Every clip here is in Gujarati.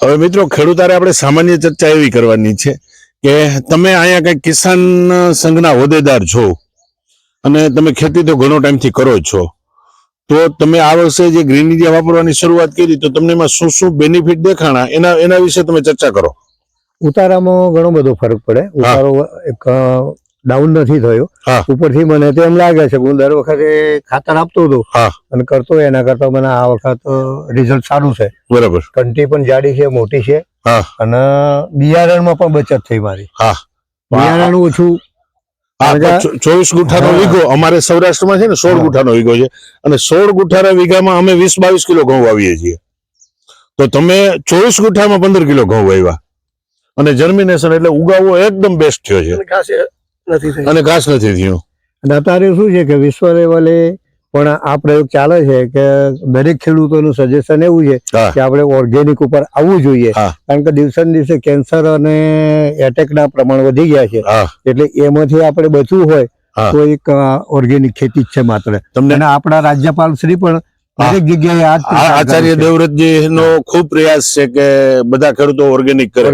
હવે મિત્રો ખેડૂતારે આપણે સામાન્ય ચર્ચા એવી કરવાની છે કે તમે અહીંયા કઈ કિસાન સંઘના હોદ્દેદાર છો અને તમે ખેતી તો ઘણો ટાઈમથી કરો જ છો, તો તમે આ વર્ષે જે ગ્રીન ઇન્ડિયા વાપરવાની શરૂઆત કરી તો તમને એમાં શું શું બેનિફિટ દેખાણા એના વિશે તમે ચર્ચા કરો. ઉતારામાં ઘણો બધો ફરક પડે. ઉતારો એક ડાઉન નથી થયો. ઉપરથી મને તો એમ લાગે છે હું દર વખતે ખાતર આપતો હતો અને કરતો એના કરતા મને આ વખત રિઝલ્ટ સારું છે. બરાબર. કંઠી પણ જાડી છે, મોટી છે અને બિયારણમાં પણ બચત થઈ મારી. બિયારણ ઓછું 24 ગુઠાનો વીઘો અમારે સૌરાષ્ટ્રમાં છે ને 16 ગુઠાનો વીઘો છે અને 16 ગુઠાના વીઘામાં અમે 20-22 કિલો ઘઉં વાવીએ છીએ. તો તમે 24 ગુઠામાં 15 કિલો ઘઉં વાવ્યા અને જર્મિનેશન એટલે ઉગાવો એકદમ બેસ્ટ થયો છે અને ઘાસ નથી થયું. અને અત્યારે શું છે કે વિશ્વ લેવલે પણ આ પ્રયોગ ચાલે છે કે દરેક ખેડૂતોનું સજેશન એવું છે કે આપણે ઓર્ગેનિક ઉપર આવવું જોઈએ, કારણ કે દિવસે ને દિવસે કેન્સર અને એટેક ના પ્રમાણ વધી ગયા છે. એટલે એમાંથી આપણે બચવું હોય તો એક ઓર્ગેનિક ખેતી જ છે માત્ર. તમને આપણા રાજ્યપાલ શ્રી પણ દરેક જગ્યાએ આચાર્ય દેવવ્રતજી નો ખૂબ પ્રયાસ છે કે બધા ખેડૂતો ઓર્ગેનિક કરે.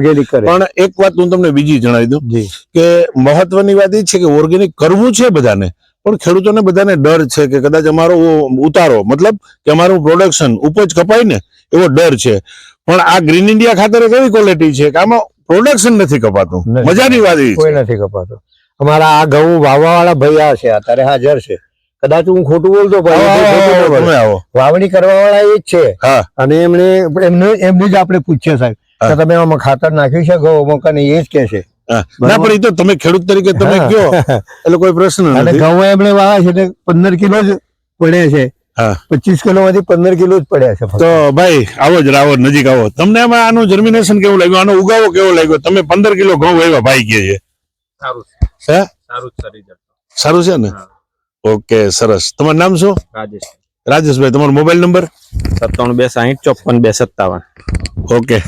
પણ એક વાત હું તમને બીજી જણાવી દઉં કે મહત્વની વાત એ છે કે ઓર્ગેનિક કરવું છે બધાને, પણ ખેડૂતોને બધાને ડર છે કે કદાચ અમારો ઉતારો મતલબ કે અમારું પ્રોડક્શન ઉપજ કપાય ને એવો ડર છે. પણ આ ગ્રીન ઇન્ડિયા ખાતર એવી ક્વોલિટી છે કે આમાં પ્રોડક્શન નથી કપાતું. મજાની વાત એ કોઈ નથી કપાતું. અમારા આ ઘઉં વાવવા વાળા ભાઈ છે અત્યારે હાજર છે. કદાચ હું ખોટું બોલતો વાવણી કરવા વાળા એ જ છે અને એમની જ આપણે પૂછીએ સાહેબ કે તમે આમાં ખાતર નાખ્યું છે ઘઉં કે નહીં, એ જ કે છે. ના પણ એ તો તમે ખેડૂત તરીકે તમે કયો એટલે કોઈ પ્રશ્ન નથી. ઘઉં એમણે વાવ્યા છે એટલે 15 કિલો જ પડે છે. 25 કિલો માંથી 15 કિલો જ પડ્યા છે. તો ભાઈ આવો જ રાવો નજીક આવો. તમને આમાં આનું જર્મિનેશન કેવું લાગ્યું, આનો ઉગાવો કેવો લાગ્યો? તમે 15 કિલો ઘઉં વાવ્યા ભાઈ કે છે. સારું છે ને? ઓકે, સરસ. તમારું નામ શું? રાજેશ. રાજેશભાઈ, તમારો મોબાઈલ નંબર? 97 260 54 257. ઓકે.